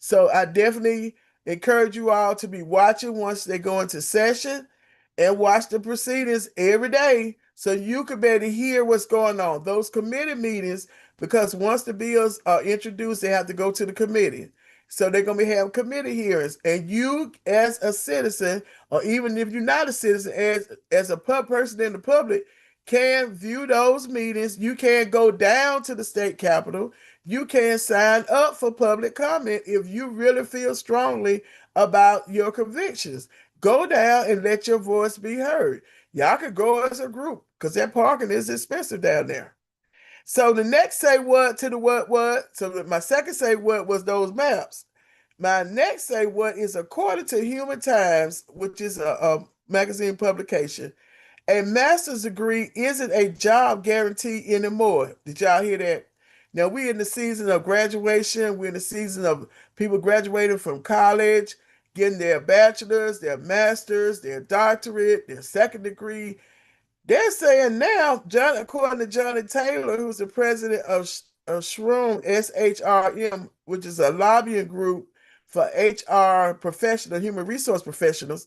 So I definitely encourage you all to be watching once they go into session and watch the proceedings every day so you can better hear what's going on. Those committee meetings, because once the bills are introduced, they have to go to the committee. So they're going to be having committee hearings. And you, as a citizen, or even if you're not a citizen, as a person in the public, can view those meetings. You can go down to the state capitol. You can sign up for public comment if you really feel strongly about your convictions. Go down and let your voice be heard. Y'all could go as a group because that parking is expensive down there. So the next say what to the what. So my second say what was those maps. My next say what is according to Human Times, which is a magazine publication. A master's degree isn't a job guarantee anymore. Did y'all hear that? Now we're in the season of graduation. We're in the season of people graduating from college, getting their bachelor's, their master's, their doctorate, their second degree. They're saying now, according to Johnny Taylor, who's the president of SHRM, SHRM, which is a lobbying group for HR professional, human resource professionals,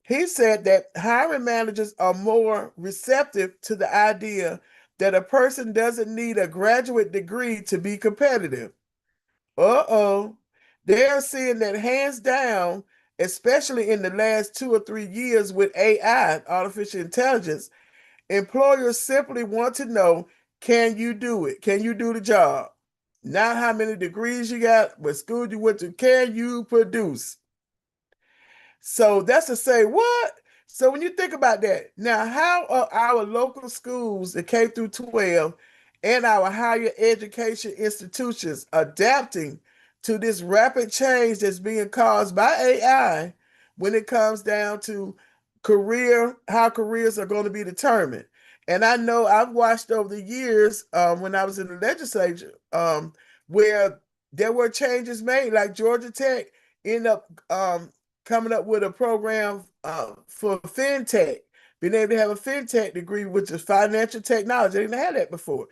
he said that hiring managers are more receptive to the idea that a person doesn't need a graduate degree to be competitive. Uh-oh. They're seeing that hands down, especially in the last 2 or 3 years with AI, artificial intelligence, employers simply want to know, can you do it? Can you do the job? Not how many degrees you got, what school you went to, can you produce? So that's to say what? So when you think about that, now how are our local schools, the K through 12, and our higher education institutions adapting to this rapid change that's being caused by AI when it comes down to how careers are going to be determined? And I know I've watched over the years when I was in the legislature where there were changes made, like Georgia Tech ended up coming up with a program for fintech, being able to have a fintech degree, which is financial technology. They didn't have that before.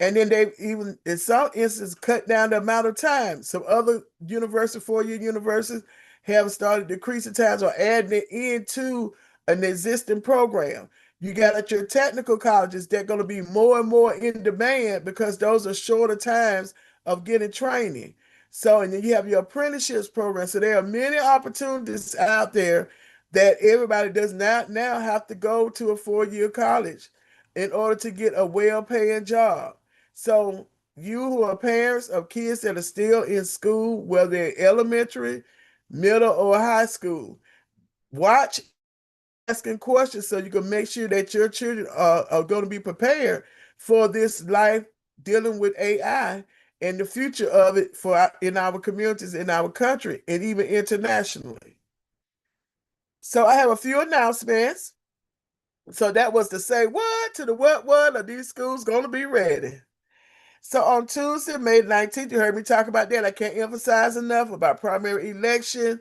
And then they even, in some instances, cut down the amount of time. Some other university, four-year universities, have started decreasing times or adding it into an existing program. You got at your technical colleges, they're going to be more and more in demand because those are shorter times of getting training. So, and then you have your apprenticeships program. So there are many opportunities out there that everybody does not now have to go to a four-year college in order to get a well-paying job. So you who are parents of kids that are still in school, whether they're elementary, middle, or high school, watch asking questions so you can make sure that your children are going to be prepared for this life dealing with AI and the future of it in our communities, in our country, and even internationally. So I have a few announcements. So that was to say what to the what are these schools going to be ready? So on Tuesday, May 19th, you heard me talk about that. I can't emphasize enough about primary election.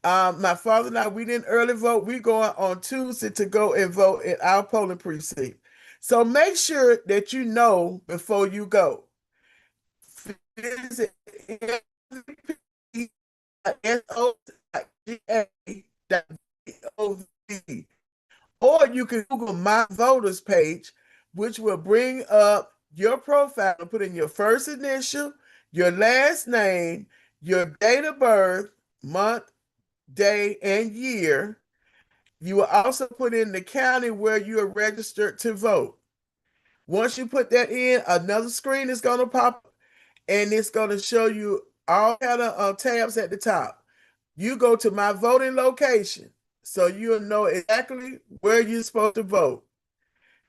My father and I, we didn't early vote. We going on Tuesday to go and vote at our polling precinct. So make sure that you know before you go. Visit SO.ga.gov, or you can Google My Voters page, which will bring up your profile and put in your first initial, your last name, your date of birth, month, day, and year. You will also put in the county where you are registered to vote. Once you put that in, another screen is going to pop up and it's going to show you all kind of tabs at the top. You go to my voting location so you'll know exactly where you're supposed to vote.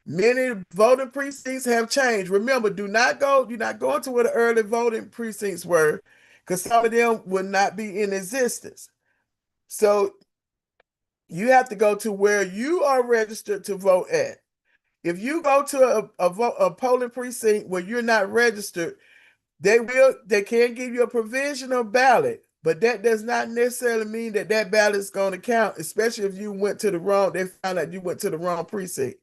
Many voting precincts have changed. Remember, do not go into where the early voting precincts were, because some of them will not be in existence. So you have to go to where you are registered to vote at. If you go to a polling precinct where you're not registered, they can give you a provisional ballot, but that does not necessarily mean that that ballot is going to count, especially if you went to the wrong, they found out you went to the wrong precinct.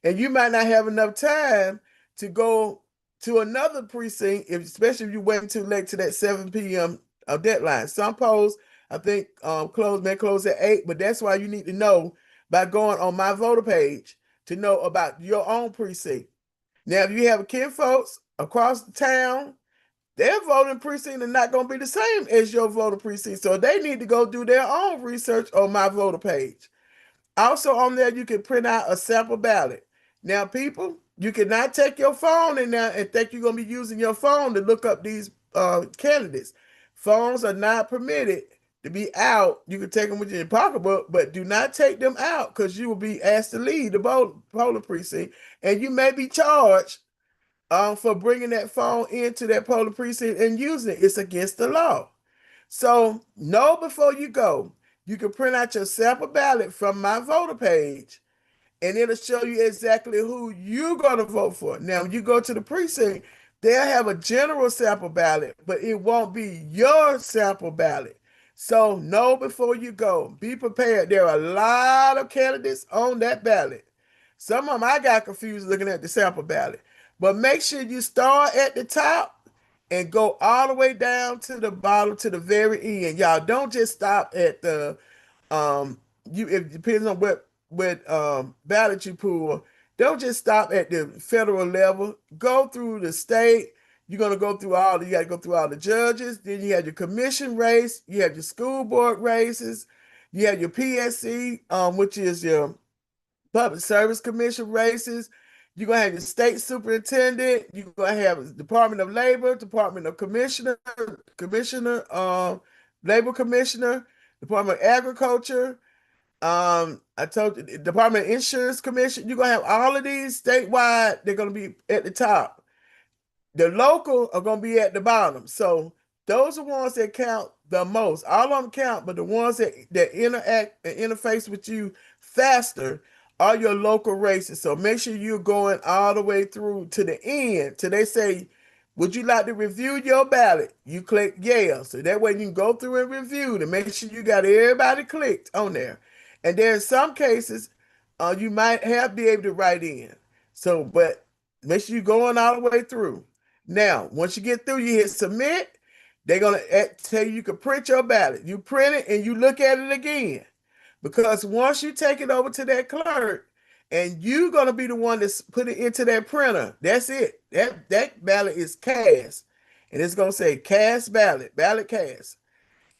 And you might not have enough time to go to another precinct, especially if you wait too late to that 7 p.m. Deadline. Some polls, I think, may close at 8, but that's why you need to know by going on my voter page to know about your own precinct. Now, if you have kin folks across the town, their voting precinct is not going to be the same as your voter precinct. So they need to go do their own research on my voter page. Also on there, you can print out a sample ballot. Now, people, you cannot take your phone in there and think you're going to be using your phone to look up these candidates. Phones are not permitted to be out. You can take them with your pocketbook, but do not take them out because you will be asked to leave the polling precinct, and you may be charged for bringing that phone into that polling precinct and using it. It's against the law. So know before you go. You can print out your sample ballot from my voter page, and it'll show you exactly who you're going to vote for. Now, when you go to the precinct, they'll have a general sample ballot, but it won't be your sample ballot. So know before you go. Be prepared. There are a lot of candidates on that ballot. Some of them I got confused looking at the sample ballot. But make sure you start at the top and go all the way down to the bottom to the very end. Y'all don't just stop at the it depends on what ballot you pull. Don't just stop at the federal level. Go through the state. You're gonna go through all. You got to go through all the judges. Then you have your commission race. You have your school board races. You have your PSC, which is your Public Service Commission races. You're gonna have your state superintendent. You're gonna have Department of Labor, Department of Commissioner, Labor Commissioner, Department of Agriculture. I told you, Department of Insurance Commission. You're gonna have all of these statewide. They're gonna be at the top. The local are going to be at the bottom. So those are ones that count the most. All of them count, but the ones that interact and interface with you faster are your local races. So make sure you're going all the way through to the end till they say, would you like to review your ballot? You click yeah. So that way you can go through and review to make sure you got everybody clicked on there. And there in some cases, you might have be able to write in. So, but make sure you're going all the way through. Now, once you get through, you hit submit. They're going to tell you can print your ballot. You print it and you look at it again. Because once you take it over to that clerk, and you're going to be the one that's put it into that printer, that's it. That ballot is cast. And it's going to say cast ballot, ballot cast.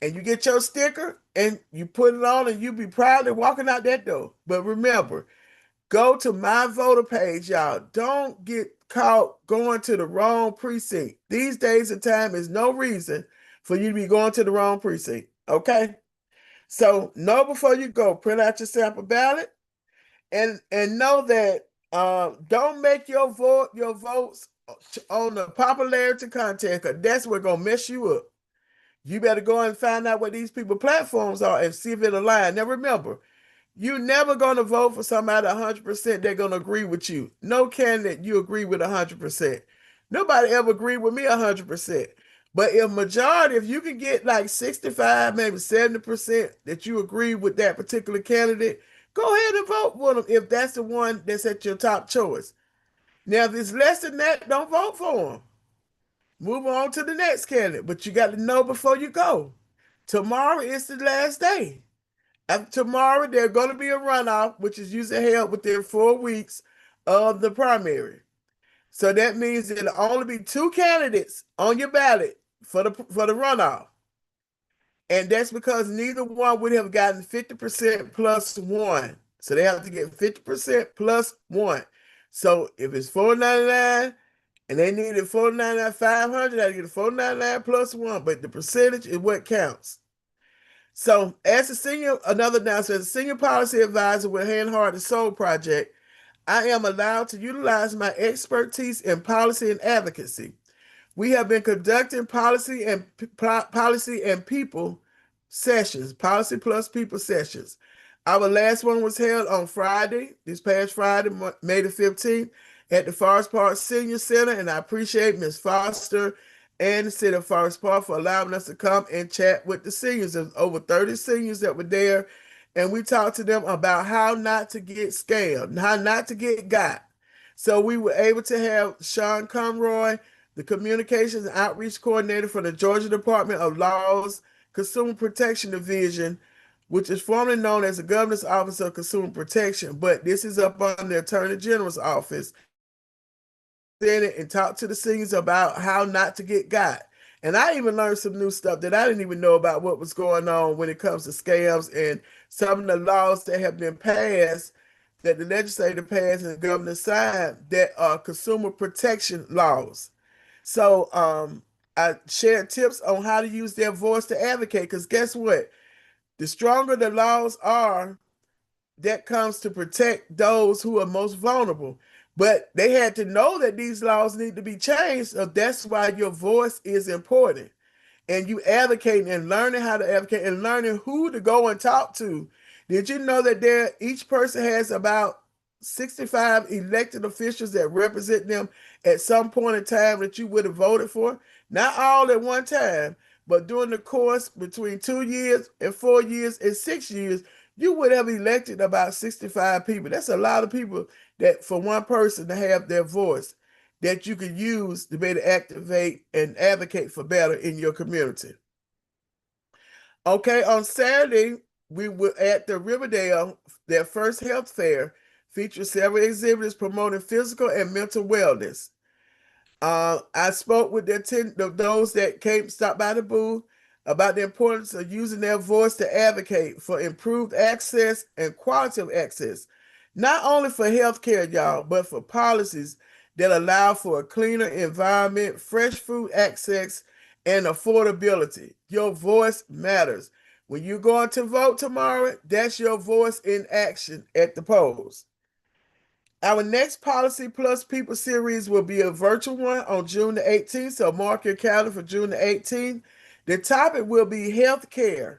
And you get your sticker and you put it on and you be proudly walking out that door. But remember, go to my voter page, y'all. Don't get caught going to the wrong precinct. These days and time is no reason for you to be going to the wrong precinct. Okay? So know before you go, print out your sample ballot and know that don't make your votes on the popularity contest, because that's what's gonna mess you up. You better go and find out what these people platforms are and see if it aligns. Now remember, you're never going to vote for somebody 100% they're going to agree with you. No candidate you agree with 100%. Nobody ever agreed with me 100%. But if you can get like 65, maybe 70% that you agree with that particular candidate, go ahead and vote for them if that's the one that's at your top choice. Now, if it's less than that, don't vote for them. Move on to the next candidate. But you got to know before you go. Tomorrow is the last day. After tomorrow, there's going to be a runoff, which is usually held within 4 weeks of the primary. So that means there'll only be two candidates on your ballot for the runoff. And that's because neither one would have gotten 50% plus one. So they have to get 50% plus one. So if it's 499 and they needed 499, 500, they get 499 plus one. But the percentage is what counts. So, another announcement, as a senior policy advisor with Hand, Heart, and Soul Project, I am allowed to utilize my expertise in policy and advocacy. We have been conducting policy and people sessions, policy plus people sessions. Our last one was held on Friday, this past Friday, May the 15th, at the Forest Park Senior Center, and I appreciate Ms. Foster and the City of Forest Park for allowing us to come and chat with the seniors. There's over 30 seniors that were there, and we talked to them about how not to get scammed, how not to get got. So we were able to have Sean Conroy, the Communications and Outreach Coordinator for the Georgia Department of Law's Consumer Protection Division, which is formerly known as the Governor's Office of Consumer Protection, but this is up on the Attorney General's office. In it and talk to the seniors about how not to get got. And I even learned some new stuff that I didn't even know about what was going on when it comes to scams and some of the laws that have been passed, that the legislature passed and the governor signed, that are consumer protection laws. So I shared tips on how to use their voice to advocate. Because guess what? The stronger the laws are, that comes to protect those who are most vulnerable. But they had to know that these laws need to be changed. So that's why your voice is important, and you advocating and learning how to advocate and learning who to go and talk to. Did you know that each person has about 65 elected officials that represent them at some point in time that you would have voted for? Not all at one time, but during the course between 2 years and 4 years and 6 years, you would have elected about 65 people. That's a lot of people that for one person to have their voice that you could use to be able to activate and advocate for better in your community. Okay, on Saturday, we were at the Riverdale, their first health fair, featured several exhibitors promoting physical and mental wellness. I spoke with those that came, stopped by the booth about the importance of using their voice to advocate for improved access and quality of access, not only for healthcare, y'all, but for policies that allow for a cleaner environment, fresh food access, and affordability. Your voice matters. When you're going to vote tomorrow, that's your voice in action at the polls. Our next Policy Plus People series will be a virtual one on June the 18th, so mark your calendar for June the 18th. The topic will be healthcare.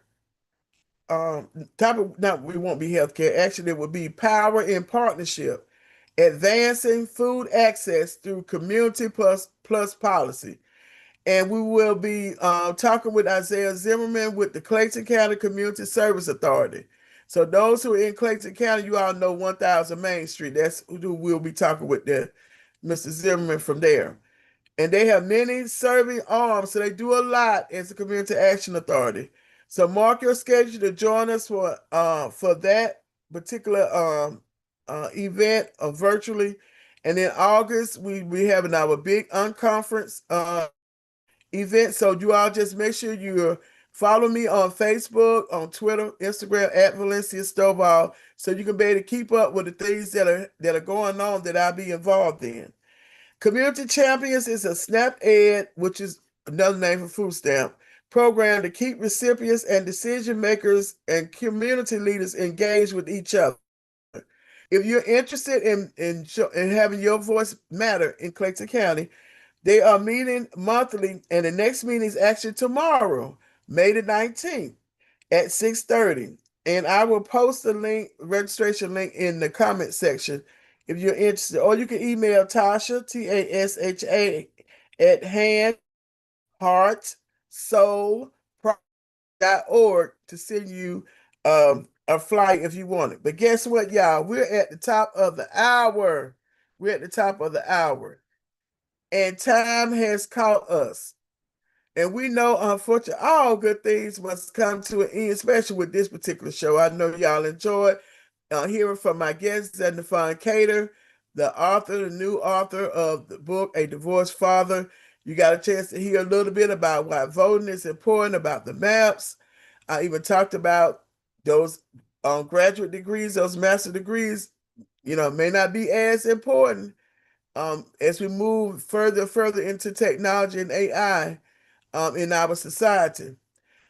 Topic, no, we won't be healthcare. Actually, it will be power in partnership, advancing food access through community plus policy. And we will be talking with Isaiah Zimmerman with the Clayton County Community Service Authority. So those who are in Clayton County, you all know 1000 Main Street. That's who we'll be talking with there, Mr. Zimmerman from there. And they have many serving arms, so they do a lot as a Community Action Authority. So mark your schedule to join us for that particular event virtually. And in August, we having our big unconference event. So you all just make sure you follow me on Facebook, on Twitter, Instagram at Valencia Stovall, so you can be able to keep up with the things that are going on that I'll be involved in. Community Champions is a SNAP Ed, which is another name for food stamp program to keep recipients and decision makers and community leaders engaged with each other. If you're interested in having your voice matter in Clayton County, they are meeting monthly, and the next meeting is actually tomorrow, May the 19th at 6:30. And I will post the link, registration link in the comment section if you're interested. Or you can email Tasha, Tasha, at handheartsoul.org to send you a flight if you want it. But guess what, y'all? We're at the top of the hour. We're at the top of the hour. And time has caught us. And we know, unfortunately, all good things must come to an end, especially with this particular show. I know y'all enjoyed hearing from my guest, Xenophon Cater, the new author of the book, A Divorced Father. You got a chance to hear a little bit about why voting is important, about the maps. I even talked about those graduate degrees, those master degrees, may not be as important as we move further into technology and AI in our society.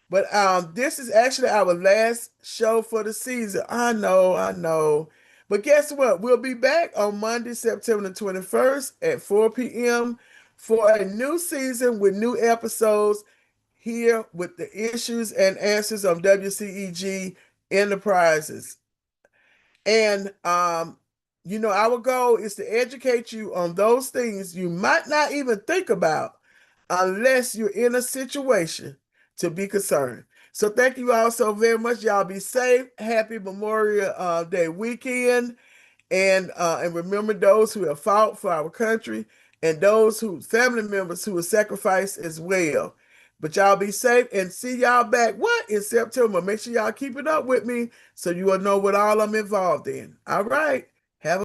But this is actually our last show for the season. I know. But guess what? We'll be back on Monday, September the 21st at 4 p.m. for a new season with new episodes here with the issues and answers on WCEG Enterprises. And our goal is to educate you on those things you might not even think about unless you're in a situation to be concerned. So thank you all so very much. Y'all be safe. Happy Memorial Day weekend. And remember those who have fought for our country and those who family members who have sacrificed as well. But y'all be safe and see y'all back in September. Make sure y'all keep it up with me so you will know what all I'm involved in. All right.